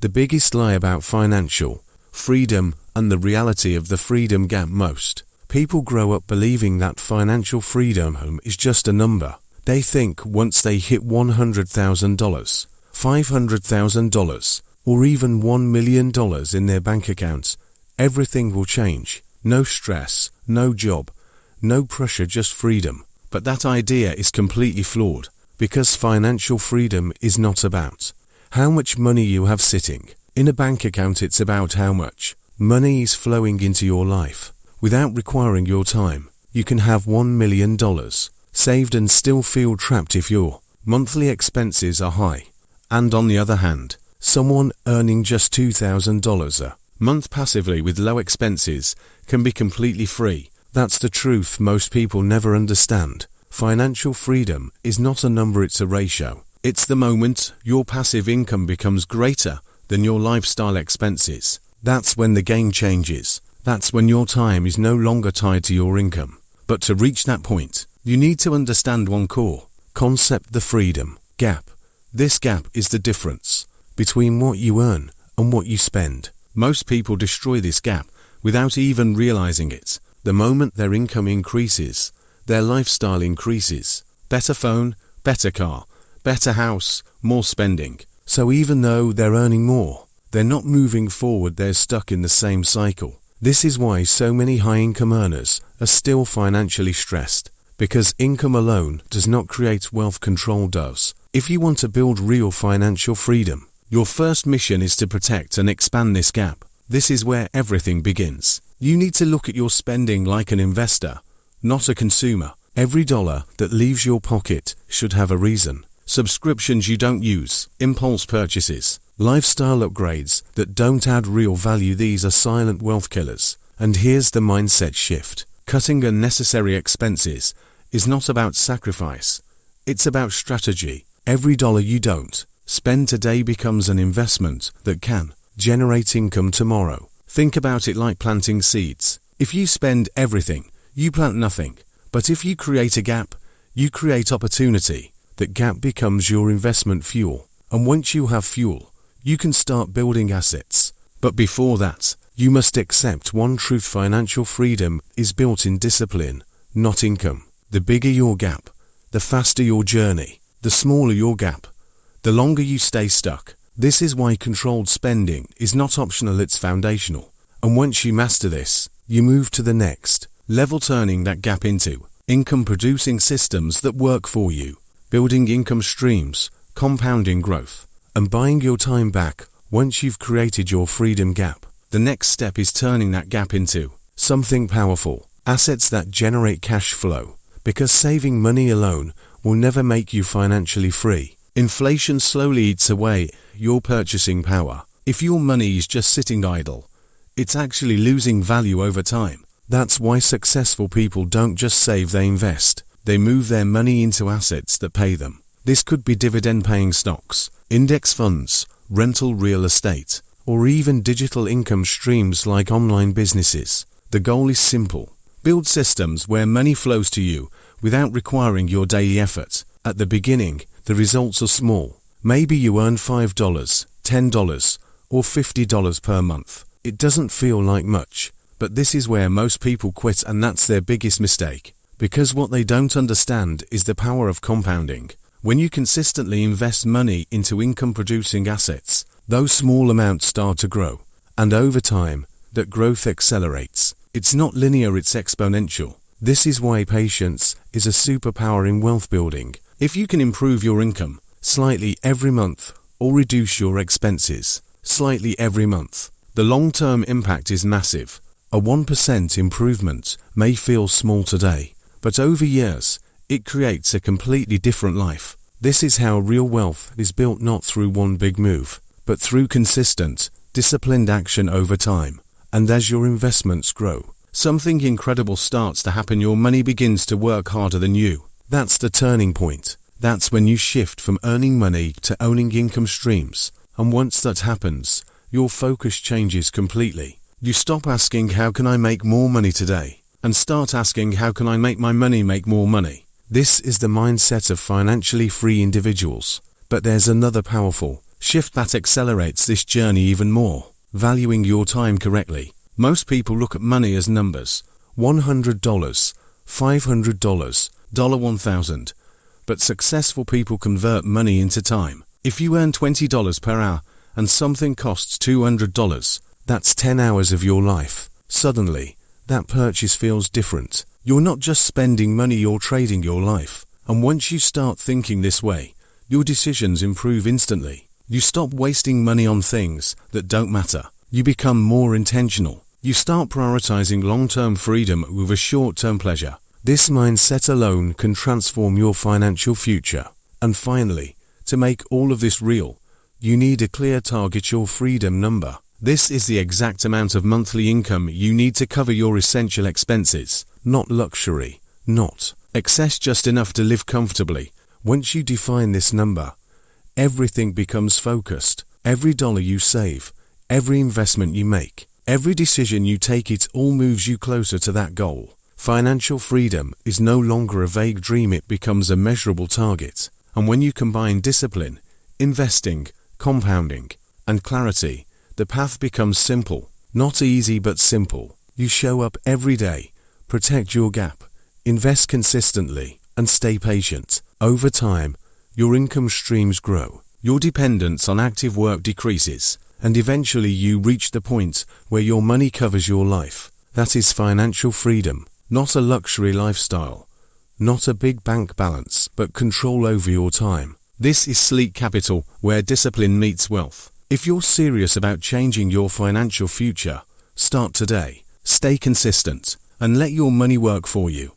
The biggest lie about financial freedom and the reality of the freedom gap. Most people grow up believing that financial freedom is just a number. They think once they hit $100,000, $500,000, or even $1 million in their bank accounts, everything will change. No stress, no job, no pressure, just freedom. But that idea is completely flawed, because financial freedom is not about how much money you have sitting in a bank account. It's about how much money is flowing into your life without requiring your time. You can have $1 million saved and still feel trapped if your monthly expenses are high. And on the other hand, someone earning just $2,000 a month passively with low expenses can be completely free. That's the truth most people never understand. Financial freedom is not a number, it's a ratio. It's the moment your passive income becomes greater than your lifestyle expenses. That's when the game changes. That's when your time is no longer tied to your income. But to reach that point, you need to understand one core concept: the freedom gap. This gap is the difference between what you earn and what you spend. Most people destroy this gap without even realizing it. The moment their income increases, their lifestyle increases. Better phone, better car, better house, more spending. So even though they're earning more, they're not moving forward, they're stuck in the same cycle. This is why so many high-income earners are still financially stressed, because income alone does not create wealth, control does. If you want to build real financial freedom, your first mission is to protect and expand this gap. This is where everything begins. You need to look at your spending like an investor, not a consumer. Every dollar that leaves your pocket should have a reason. Subscriptions you don't use, impulse purchases, lifestyle upgrades that don't add real value, these are silent wealth killers. And here's the mindset shift. Cutting unnecessary expenses is not about sacrifice. It's about strategy. Every dollar you don't spend today becomes an investment that can generate income tomorrow. Think about it like planting seeds. If you spend everything, you plant nothing. But if you create a gap, you create opportunity. That gap becomes your investment fuel. And once you have fuel, you can start building assets. But before that, you must accept one truth: financial freedom is built in discipline, not income. The bigger your gap, the faster your journey. The smaller your gap, the longer you stay stuck. This is why controlled spending is not optional, it's foundational. And once you master this, you move to the next level, turning that gap into income-producing systems that work for you, building income streams, compounding growth, and buying your time back. Once you've created your freedom gap, the next step is turning that gap into something powerful, assets that generate cash flow, because saving money alone will never make you financially free. Inflation slowly eats away your purchasing power. If your money is just sitting idle, it's actually losing value over time. That's why successful people don't just save, they invest. They move their money into assets that pay them. This could be dividend-paying stocks, index funds, rental real estate, or even digital income streams like online businesses. The goal is simple: build systems where money flows to you without requiring your daily effort. At the beginning, the results are small. Maybe you earn $5, $10, or $50 per month. It doesn't feel like much, but this is where most people quit, and that's their biggest mistake. Because what they don't understand is the power of compounding. When you consistently invest money into income-producing assets, those small amounts start to grow. And over time, that growth accelerates. It's not linear, it's exponential. This is why patience is a superpower in wealth building. If you can improve your income slightly every month, or reduce your expenses slightly every month, the long-term impact is massive. A 1% improvement may feel small today, but over years, it creates a completely different life. This is how real wealth is built, not through one big move, but through consistent, disciplined action over time. And as your investments grow, something incredible starts to happen. Your money begins to work harder than you. That's the turning point. That's when you shift from earning money to owning income streams. And once that happens, your focus changes completely. You stop asking, how can I make more money today? And start asking, how can I make my money make more money? This is the mindset of financially free individuals. But there's another powerful shift that accelerates this journey even more. Valuing your time correctly. Most people look at money as numbers. $100, $500, $1,000. But successful people convert money into time. If you earn $20 per hour and something costs $200, that's 10 hours of your life. Suddenly, that purchase feels different. You're not just spending money, you're trading your life. And once you start thinking this way, your decisions improve instantly. You stop wasting money on things that don't matter. You become more intentional. You start prioritizing long-term freedom over short-term pleasure. This mindset alone can transform your financial future. And finally, to make all of this real, you need a clear target, your freedom number. This is the exact amount of monthly income you need to cover your essential expenses, not luxury, not excess, just enough to live comfortably. Once you define this number, everything becomes focused. Every dollar you save, every investment you make, every decision you take, it all moves you closer to that goal. Financial freedom is no longer a vague dream, it becomes a measurable target. And when you combine discipline, investing, compounding, and clarity, the path becomes simple. Not easy, but simple. You show up every day, protect your gap, invest consistently, and stay patient. Over time, your income streams grow, your dependence on active work decreases, and eventually you reach the point where your money covers your life. That is financial freedom, not a luxury lifestyle, not a big bank balance, but control over your time. This is Sleek Capital, where discipline meets wealth. If you're serious about changing your financial future, start today. Stay consistent and let your money work for you.